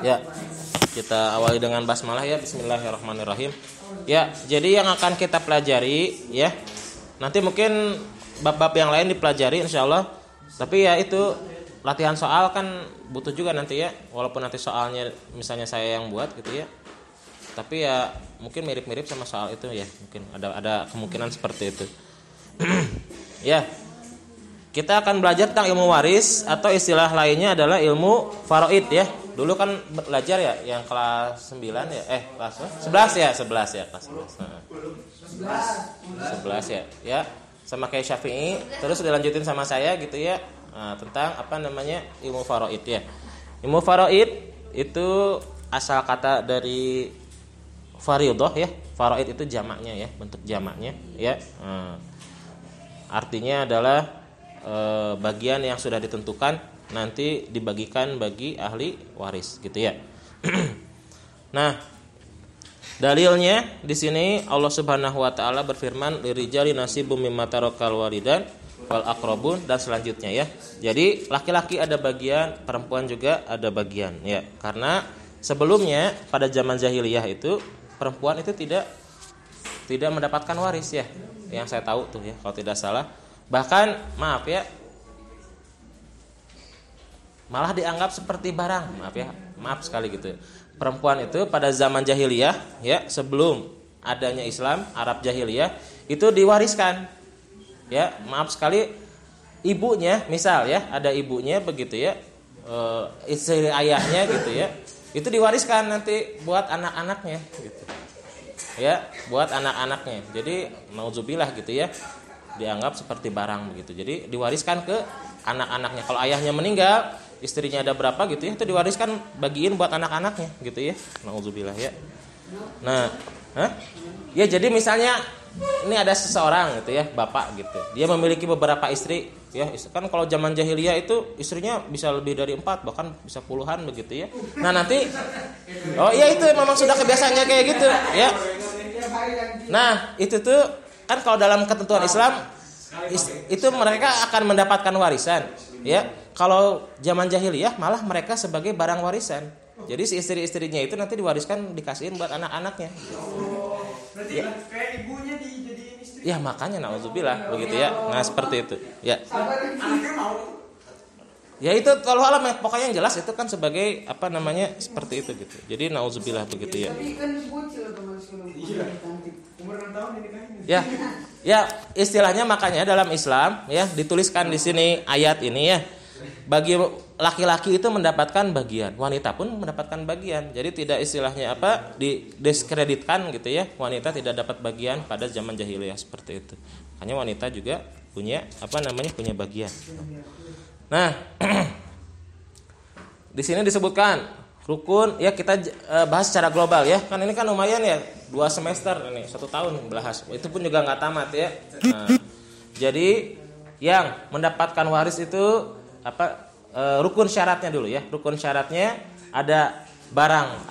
Ya, kita awali dengan basmalah ya. Bismillahirrahmanirrahim. Ya, jadi yang akan kita pelajari ya. Nanti mungkin bab-bab yang lain dipelajari insyaallah. Tapi ya itu latihan soal kan butuh juga nanti ya. Walaupun nanti soalnya misalnya saya yang buat gitu ya. Tapi ya mungkin mirip-mirip sama soal itu ya. Mungkin ada kemungkinan seperti itu. Ya. Kita akan belajar tentang ilmu waris atau istilah lainnya adalah ilmu faraid ya. Dulu kan belajar ya yang kelas 9 ya. Kelas 11 ya, 11 ya, kelas 11. 11 ya. Ya, sama kayak Syafi'i, terus dilanjutin sama saya gitu ya. Nah, tentang ilmu faraid ya. Ilmu faraid itu asal kata dari fariidhah ya. Faraid itu jamaknya ya, bentuk jamaknya ya. Artinya adalah bagian yang sudah ditentukan nanti dibagikan bagi ahli waris gitu ya. Nah, dalilnya di sini Allah Subhanahu wa taala berfirman lirijali nasibum mimma tarakal walidan wal aqrabun dan selanjutnya ya. Jadi laki-laki ada bagian, perempuan juga ada bagian ya. Karena sebelumnya pada zaman jahiliyah itu perempuan itu tidak mendapatkan waris ya. Yang saya tahu tuh ya kalau tidak salah. Bahkan maaf ya, malah dianggap seperti barang, maaf sekali gitu. Perempuan itu pada zaman jahiliyah ya, sebelum adanya Islam, Arab jahiliyah itu diwariskan. Ya, maaf sekali ibunya, misal ya, ada ibunya begitu ya, istri ayahnya gitu ya. Itu diwariskan nanti buat anak-anaknya gitu. Ya, buat anak-anaknya. Jadi nauzubillah gitu ya. Dianggap seperti barang begitu. Jadi diwariskan ke anak-anaknya. Kalau ayahnya meninggal, istrinya ada berapa gitu ya, itu diwariskan bagiin buat anak-anaknya gitu ya. Nauzubillah ya. Nah, ya jadi misalnya ini ada seseorang gitu ya, bapak gitu. Dia memiliki beberapa istri ya. Kan kalau zaman jahiliyah itu istrinya bisa lebih dari 4, bahkan bisa puluhan begitu ya. Nah, nanti itu memang sudah kebiasaannya kayak gitu ya. Nah, itu tuh kan kalau dalam ketentuan Islam itu mereka akan mendapatkan warisan ya. Kalau zaman jahiliyah malah mereka sebagai barang warisan. Jadi si istri-istrinya itu nanti diwariskan, dikasihin buat anak-anaknya. Berarti ya, kayak ibunya dijadiin istri. Ya makanya nauzubillah begitu ya. Nah seperti itu ya. Anaknya mau. Ya itu kalau alam pokoknya yang jelas itu kan sebagai seperti itu gitu. Jadi nauzubillah begitu ya. Tapi kan bocil Umur 6 tahun ini kan. Ya istilahnya makanya dalam Islam ya dituliskan di sini ayat ini ya. Bagi laki-laki itu mendapatkan bagian, wanita pun mendapatkan bagian. Jadi tidak istilahnya didiskreditkan gitu ya. Wanita tidak dapat bagian pada zaman jahiliyah seperti itu. Makanya wanita juga punya punya bagian. Nah, di sini disebutkan rukun ya, kita bahas secara global ya. Kan ini kan lumayan ya, 2 semester ini, 1 tahun bahas. Itu pun juga nggak tamat ya. Nah, jadi yang mendapatkan waris itu rukun syaratnya dulu ya. Rukun syaratnya ada barang,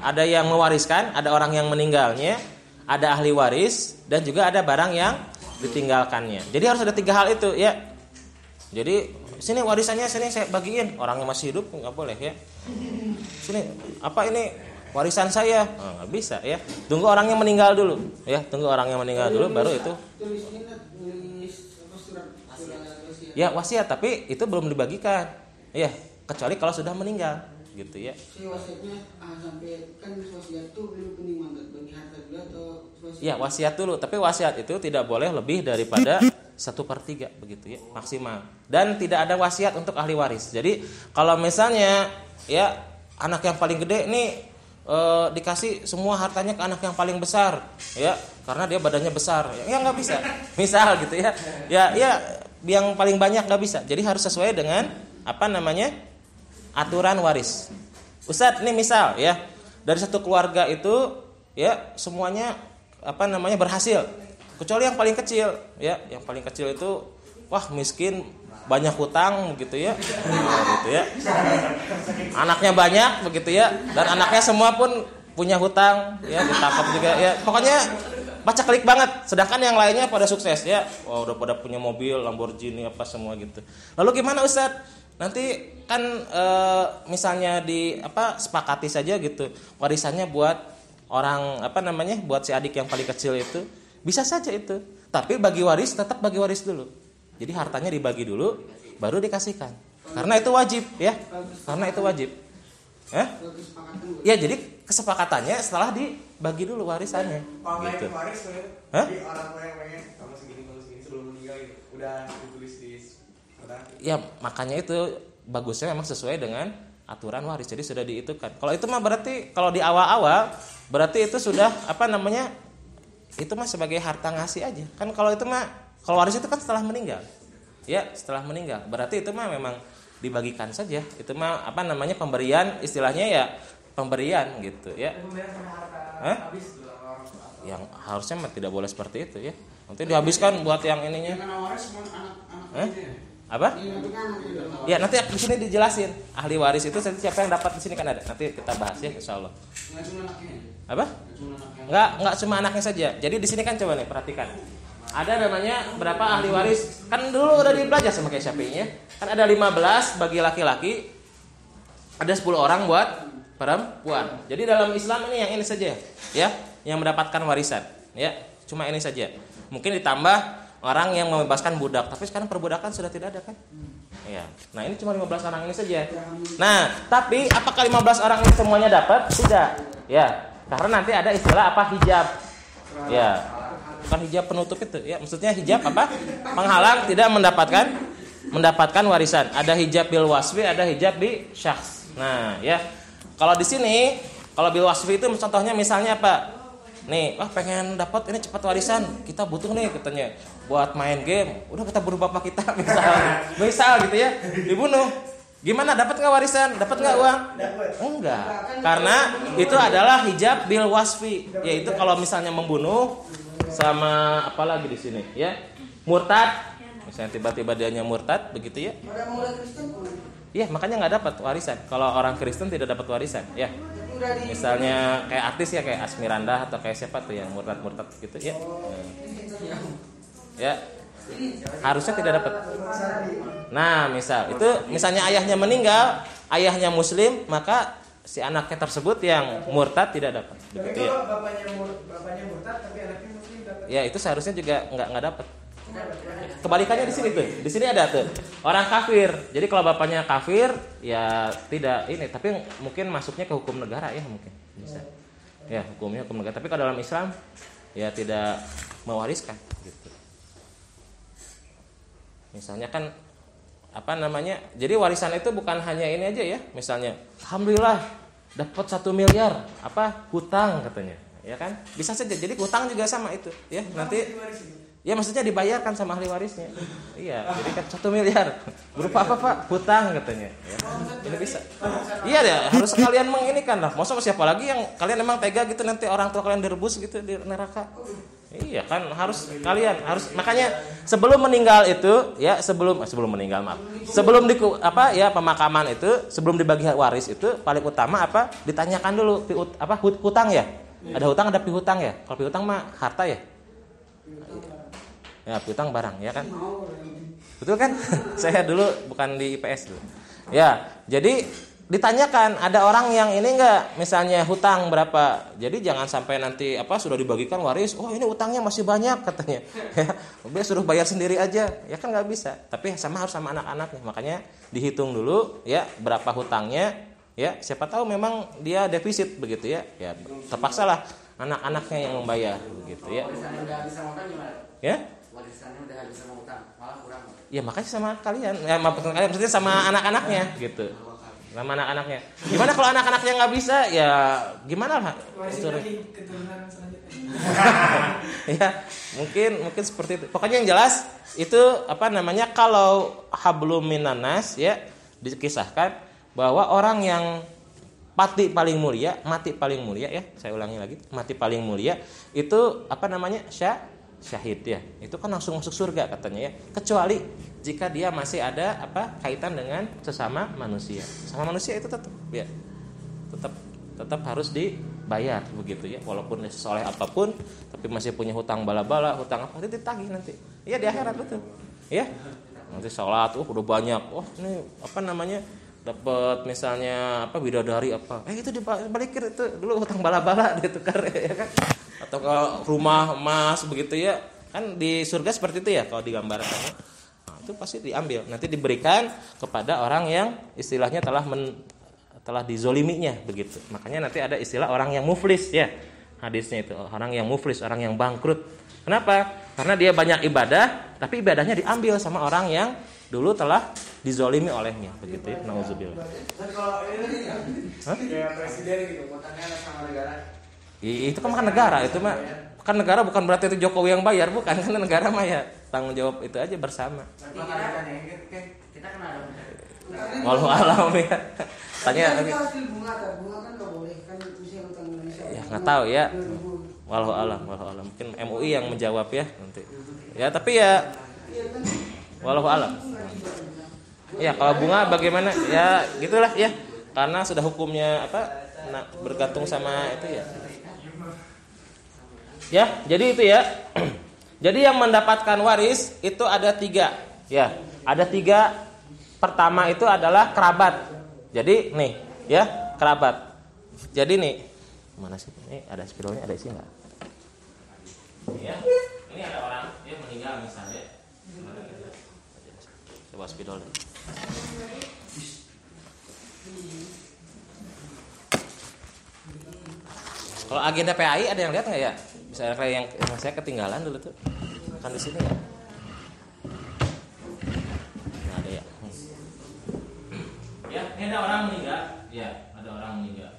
ada yang mewariskan, ada orang yang meninggalnya, ada ahli waris, dan juga ada barang yang ditinggalkannya. Jadi harus ada 3 hal itu ya. Jadi sini warisannya sini saya bagiin, orang yang masih hidup nggak boleh ya. Sini ini warisan saya, nggak bisa ya. Tunggu orang yang meninggal dulu ya. Baru itu. Ya wasiat, tapi itu belum dibagikan ya, kecuali kalau sudah meninggal gitu ya. Si wasiatnya sampai kan wasiat itu belum penting banget bagi harta dulu atau wasiat? Ya wasiat dulu, tapi wasiat itu tidak boleh lebih daripada 1/3 begitu ya maksimal. Dan tidak ada wasiat untuk ahli waris. Jadi kalau misalnya ya anak yang paling gede nih dikasih semua hartanya ke anak yang paling besar ya, karena dia badannya besar ya nggak bisa. Misal gitu ya. Ya yang paling banyak nggak bisa. Jadi harus sesuai dengan aturan waris. Ustadz, ini misal ya, dari satu keluarga itu ya semuanya berhasil, kecuali yang paling kecil ya. Yang paling kecil itu miskin, banyak hutang begitu ya. Gitu ya. Anaknya banyak begitu ya, dan anaknya semua pun punya hutang ya, ditangkap juga ya. Pokoknya baca klik banget. Sedangkan yang lainnya pada sukses ya. Udah pada punya mobil Lamborghini semua gitu. Lalu gimana Ustadz? Nanti kan misalnya sepakati saja gitu warisannya buat orang buat si adik yang paling kecil itu, bisa saja itu. Tapi bagi waris tetap bagi waris dulu. Jadi hartanya dibagi dulu baru dikasihkan. Karena itu wajib ya. Karena itu wajib. Ya jadi kesepakatannya setelah dibagi dulu warisannya. Gitu. Jadi orang tua yang pengen kamu segini sebelum meninggal gitu. Udah ditulis di ya makanya itu bagusnya memang sesuai dengan aturan waris. Jadi sudah diitukan. Kalau itu mah berarti kalau di awal-awal berarti itu sudah itu mah sebagai harta ngasih aja. Kan kalau itu mah kalau waris itu kan setelah meninggal. Ya, setelah meninggal. Berarti itu mah memang dibagikan saja. Itu mah pemberian, istilahnya ya pemberian gitu ya. Yang harusnya mah tidak boleh seperti itu ya. Nanti dihabiskan buat yang ininya. Apa? Ya nanti di sini dijelasin ahli waris itu siapa yang dapat di sini kan ada. Nanti kita bahas ya insyaallah. Apa? Enggak cuma anaknya saja. Jadi di sini kan coba nih perhatikan. Ada namanya berapa ahli waris? Kan dulu udah dibelajar sama kayak Syafi'inya. Kan ada 15 bagi laki-laki, ada 10 orang buat perempuan. Jadi dalam Islam ini yang ini saja ya, yang mendapatkan warisan ya. Cuma ini saja. Mungkin ditambah orang yang membebaskan budak, tapi sekarang perbudakan sudah tidak ada kan? Iya. Nah, ini cuma 15 orang ini saja. Nah, tapi apakah 15 orang ini semuanya dapat? Tidak. Ya, karena nanti ada istilah hijab. Ya. Bukan hijab penutup itu ya, maksudnya hijab penghalang tidak mendapatkan warisan. Ada hijab bil wasfi, ada hijab bi syakhs. Nah, ya. Kalau di sini, kalau bil wasfi itu contohnya misalnya apa? Nih, pengen dapat ini cepat warisan, kita butuh nih katanya buat main game. Udah kita bunuh bapak kita misal gitu ya, dibunuh. Gimana, dapat nggak warisan? Dapat nggak uang? Enggak, karena itu adalah hijab bil wasfi, yaitu kalau misalnya membunuh sama apa lagi di sini ya, murtad, misalnya tiba-tiba dianya murtad begitu ya. Iya, makanya nggak dapat warisan. Kalau orang Kristen tidak dapat warisan ya. Misalnya kayak artis ya, kayak Asmiranda atau kayak siapa tuh yang murtad gitu ya. Ya, harusnya tidak dapat. Nah, misalnya ayahnya meninggal, ayahnya muslim, maka si anaknya tersebut yang murtad tidak dapat. Begitu ya. Kalau bapaknya murtad tapi anaknya muslim dapat. Ya, itu seharusnya juga nggak dapat. Kebalikannya di sini tuh. Di sini ada tuh orang kafir. Jadi kalau bapaknya kafir ya tidak ini, tapi mungkin masuknya ke hukum negara ya, mungkin bisa. Ya, hukumnya hukum negara. Tapi kalau dalam Islam ya tidak mewariskan gitu. Misalnya kan jadi warisan itu bukan hanya ini aja ya. Misalnya alhamdulillah dapat 1 miliar hutang katanya. Ya kan? Bisa saja. Jadi hutang juga sama itu ya. Nanti ya maksudnya dibayarkan sama ahli warisnya. Iya, jadi kan 1 miliar. Berupa apa, Pak? Hutang katanya ya. Ini bisa. Iya deh, harus kalian menginikan lah. Masa siapa lagi yang kalian emang tega gitu nanti orang tua kalian direbus gitu di neraka. Iya kan, kalian harus makanya sebelum meninggal itu ya, sebelum meninggal maaf. Sebelum pemakaman itu, sebelum dibagi waris itu paling utama ditanyakan dulu hutang ya. Ada hutang, ada pihutang ya. Kalau pihutang mah harta ya. Ya, piutang barang ya kan. Betul kan? Saya dulu bukan di IPS dulu. Ya, jadi ditanyakan ada orang yang ini enggak, misalnya hutang berapa. Jadi jangan sampai nanti sudah dibagikan waris, oh ini hutangnya masih banyak katanya. Ya, udah suruh bayar sendiri aja. Ya kan enggak bisa. Tapi harus sama anak-anaknya. Makanya dihitung dulu ya berapa hutangnya. Ya, siapa tahu memang dia defisit begitu ya. Ya, terpaksalah anak-anaknya yang membayar begitu ya. Ya? Warisannya udah habis sama utang, malah kurang. Ya makanya sama kalian, maksudnya sama anak-anaknya gitu, sama anak-anaknya. Gimana kalau anak-anaknya nggak bisa, ya gimana lah? Keturunan selanjutnya. Ya mungkin seperti itu. Pokoknya yang jelas itu kalau hablum minan nas ya, dikisahkan bahwa orang yang mati paling mulia ya, saya ulangi lagi, mati paling mulia itu syahid ya, itu kan langsung masuk surga katanya ya, kecuali jika dia masih ada kaitan dengan sesama manusia. Sama manusia itu tetap harus dibayar begitu ya, walaupun soleh apapun tapi masih punya hutang bala-bala, hutang itu ditagih nanti ya di akhirat betul ya. Nanti sholat, udah banyak. Oh ini apa namanya? Dapat misalnya apa bidadari apa. Itu dibalikin itu dulu hutang bala-bala ditukar ya kan. Atau kalau rumah emas begitu ya. Kan di surga seperti itu ya kalau digambarkan. Nah, itu pasti diambil. Nanti diberikan kepada orang yang istilahnya telah dizoliminya begitu. Makanya nanti ada istilah orang yang muflis ya. Hadisnya itu orang yang muflis, orang yang bangkrut. Kenapa? Karena dia banyak ibadah, tapi ibadahnya diambil sama orang yang dulu telah dizolimi olehnya begitu ya. Nauzubillah. Dan kalau ini kayak presiden gitu, utangnya sama negara. Itu kan negara itu mah. Kan negara bukan berarti itu Jokowi yang bayar, bukan, kan negara mah ya tanggung jawab itu aja bersama. Kita kan ada. Walau alam ya. Tanya Tapi hasil bunga kan nggak boleh kan usia utang Indonesia. ya nggak tahu ya. Walau alam. Mungkin MUI yang menjawab ya nanti. Ya tapi ya walau alam. Ya kalau bunga bagaimana? Ya gitulah ya. Karena sudah hukumnya bergantung sama itu ya. Ya, jadi itu ya. Jadi yang mendapatkan waris itu ada 3. Ya, ada 3. Pertama itu adalah kerabat. Jadi nih, ya kerabat. Jadi nih, mana sih? Ini ada spidolnya, ada isi nggak? Ya, ini ada orang dia meninggal misalnya. Coba spidol. Kalau agenda PAI ada yang lihat nggak ya? Bisa kayak yang saya ketinggalan dulu tuh. Kan di sini ya. Nah, ada ya. Ya, ini ada orang meninggal. Ya, ada orang meninggal.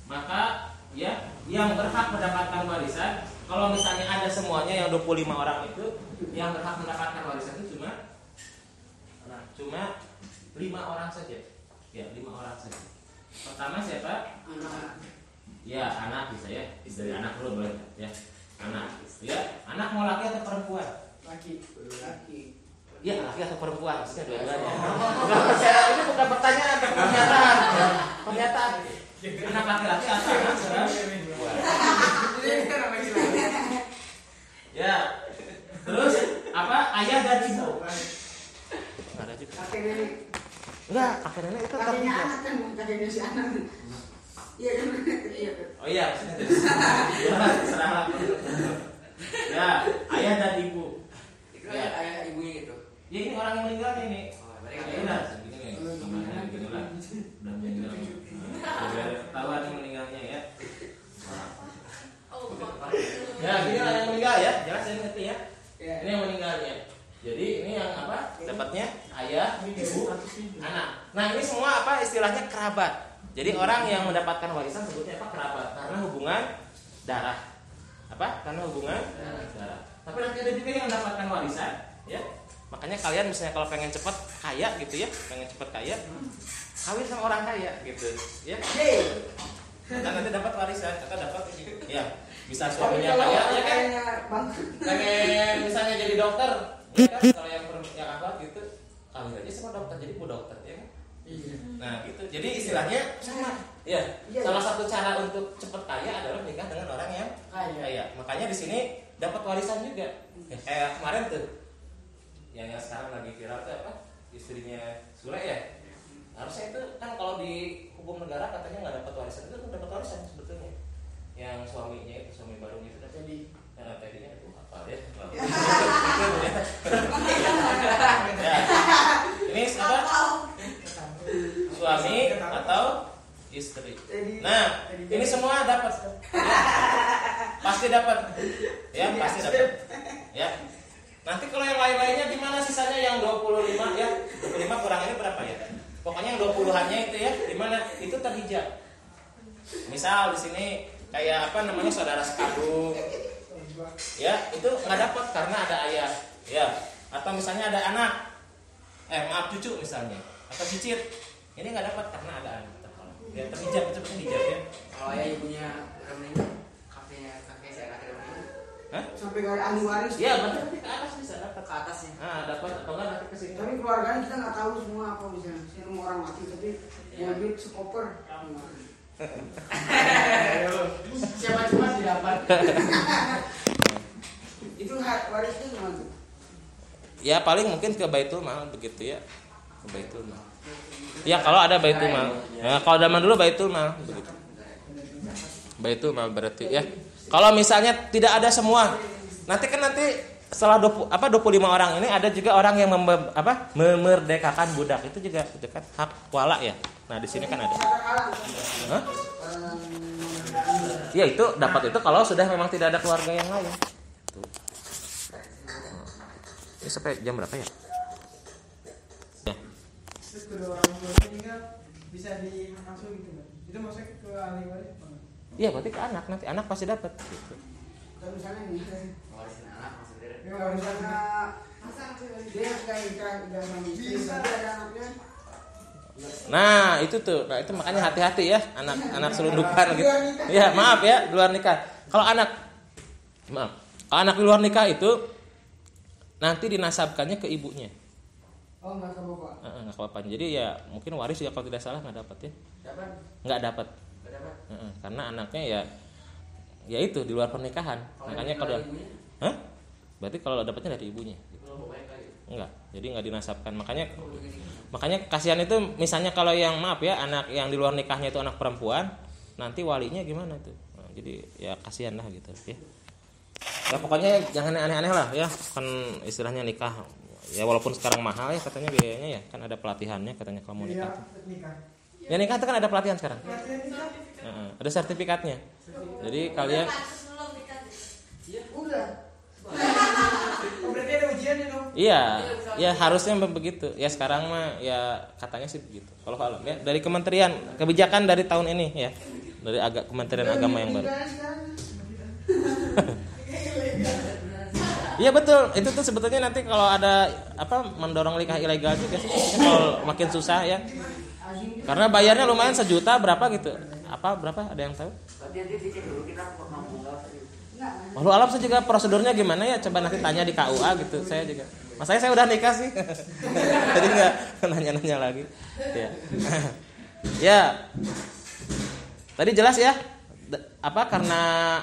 Maka ya, yang berhak mendapatkan warisan, kalau misalnya ada semuanya yang 25 orang itu, yang berhak mendapatkan warisan itu cuma 5 orang saja. Ya, 5 orang saja. Pertama siapa? Anak. Ya, anak bisa ya. Istri anak dulu boleh ya. Anak. Ya, anak mau laki atau perempuan? Laki. Ya, laki atau perempuan? Maksudnya dua-duanya. Ini bukan pertanyaan, tapi pernyataan. Pernyataan. Anak laki-laki atau anak perempuan? Ya. Terus apa? Ayah dan ibu. Ada juga. Kakek nenek. Enggak, kakek nenek itu Kakeknya anak kan kakeknya si anak. Iya kan? Iya. Oh iya, maksudnya itu. Serah. Ya, ayah dan ibu. Itu ayah ibunya gitu. Ya ini orang yang meninggal ini. Oh, berarti Ya kan udah, segini nih. Gambarnya begini lah. Udah meninggal. Udah ketahuan yang meninggalnya ya. Ya, gini lah yang meninggal ya. Jelas ya ngerti ya. Ini yang meninggalnya. Jadi ini yang apa? Dapatnya ayah, ibu, anak. Nah, ini semua apa istilahnya kerabat. Jadi orang yang mendapatkan warisan sebutnya apa? Kerabat. Karena hubungan darah. Apa? Karena hubungan darah. Tapi nanti ada juga yang mendapatkan warisan, ya. Makanya kalian misalnya kalau pengen cepat kaya gitu ya, pengen cepat kaya, kawin sama orang kaya gitu, ya. Dan nanti dapat warisan, atau dapat ya. Bisa suaminya kaya, ya kan? Pengen misalnya jadi dokter, ya kan? Kalau yang apa gitu, kawin aja sama dokter, jadi bu dokter, ya kan? Nah gitu, jadi istilahnya sama. Ya, salah satu cara untuk cepat kaya adalah menikah dengan orang yang kaya. Makanya di sini dapat warisan juga. Kayak kemarin tuh, yang sekarang lagi viral tuh apa? Istrinya Sule ya. Harusnya itu kan kalau di hukum negara katanya nggak dapat warisan, itu dapat warisan sebetulnya. Yang suaminya itu suami barunya itu dapat. Tadinya itu apa ya? Ya. Ini apa? Suami atau istri. Nah, ini semua dapat. Pasti dapat. Ya, pasti dapat. Ya. Nanti kalau yang lain-lainnya gimana sisanya yang 25 ya? 25 kurang ini berapa ya? Pokoknya yang 20-annya itu ya, di mana? Itu terhijab. Misal di sini kayak apa namanya saudara sekandung. Ya, itu nggak dapat karena ada ayah. Ya. Atau misalnya ada anak. Maaf cucu misalnya. Atau cicit. Ini nggak dapat karena ada anak. Ya, terhijab, itu hijab ya. Kalau ayah ibunya udah meninggal, kakek saya kakek udah meninggal. Hah? Sampai ke ahli waris. Iya, benar ke atas bisa dapat. Ke atasnya. Nah, dapat atau enggak nanti ke sini. Tapi keluarganya kita nggak tahu semua apa misalnya. Saya rumah orang mati tapi yang duit sekoper. Siapa cuma didapat. Itu hak warisnya gimana tuh? Ya paling mungkin ke Baitul Mal begitu ya. Ke Baitul Mal. Ya kalau ada Baitul Mal. Ya kalau zaman dulu Baitul Mal begitu. Baitul Mal berarti ya. Kalau misalnya tidak ada semua, nanti setelah 25 orang ini ada juga orang yang memerdekakan budak. Itu juga itu kan hak wala ya. Nah, di sini kan ada. Hah? Ya itu dapat itu kalau sudah memang tidak ada keluarga yang lain. Tuh. Ini sampai jam berapa ya? Ya. Terus kedua orang tuanya meninggal bisa diasuh gitu kan? Itu maksudnya ke ahli waris apa? Iya berarti ke anak, nanti anak pasti dapat. Gitu. Kalau misalnya nih, Warisin anak maksudnya. ya misalnya dia nggak nikah sama istri, tapi ada anaknya. Nah itu makanya hati-hati ya anak selundupan gitu. Ya maaf ya di luar nikah. Kalau anak di luar nikah itu nanti dinasabkannya ke ibunya. Oh nggak ke bapak. Nggak ke bapaknya. Jadi ya mungkin waris ya kalau tidak salah nggak dapat ya. Dapat? Nggak dapat. Nggak dapat. Karena anaknya ya itu di luar pernikahan. Makanya kalau hah? Berarti kalau dapatnya dari ibunya. Enggak. Jadi nggak dinasabkan. Makanya kasihan itu misalnya kalau yang maaf ya anak yang di luar nikahnya itu anak perempuan, nanti walinya gimana tuh? Nah, jadi ya kasihan lah gitu ya. Ya pokoknya jangan aneh-aneh lah ya. Kan istilahnya nikah ya walaupun sekarang mahal ya katanya biayanya ya kan ada pelatihannya katanya kalau mau nikah. Ya nikah itu kan ada pelatihan sekarang. Ada sertifikatnya. Jadi kalian Udah. Oh, berarti ada ujiannya dong. iya, ya harusnya begitu. Ya sekarang mah ya katanya sih begitu. Kalau ya dari Kementerian Kebijakan dari tahun ini ya. Dari Kementerian Agama yang baru. Iya betul. Itu tuh sebetulnya nanti kalau ada mendorong nikah ilegal juga sih. Kalau makin susah ya. Karena bayarnya lumayan 1 juta berapa gitu. Berapa? Ada yang tahu? Walau alam saya juga prosedurnya gimana ya? Coba nanti tanya di KUA gitu. Saya juga. Masanya saya udah nikah sih. Jadi enggak nanya-nanya lagi. Ya. Ya. Tadi jelas ya? Karena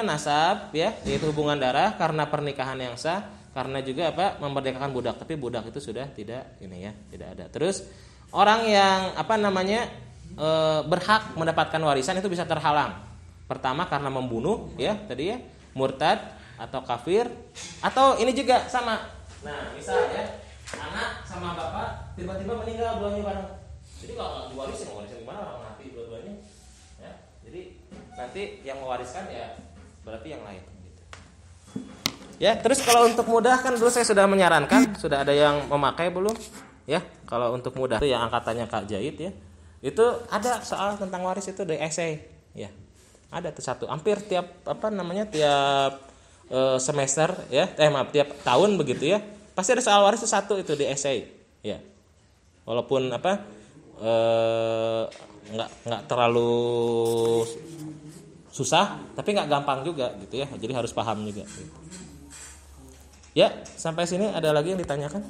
nasab ya, yaitu hubungan darah, karena pernikahan yang sah, karena juga memerdekakan budak. Tapi budak itu sudah tidak tidak ada. Terus orang yang berhak mendapatkan warisan itu bisa terhalang. Pertama karena membunuh ya tadi ya, murtad atau kafir, atau ini juga sama. Nah, misalnya anak sama bapak tiba-tiba meninggal duanya bareng. Jadi kalau diwarisin gimana orang mati dua-duanya? Ya. Jadi nanti yang mewariskan ya berarti yang lain gitu. Ya, terus kalau untuk mudah kan dulu saya sudah menyarankan, sudah ada yang memakai belum? Ya, kalau untuk mudah itu yang angkatannya Kak Jahit ya. Itu ada soal tentang waris itu dari essay ya. Ada tuh satu, hampir tiap semester ya, tiap tahun begitu ya. Pasti ada soal waris itu satu itu di essay ya. Walaupun nggak terlalu susah, tapi nggak gampang juga gitu ya. Jadi harus paham juga. Gitu. Ya, sampai sini ada lagi yang ditanyakan?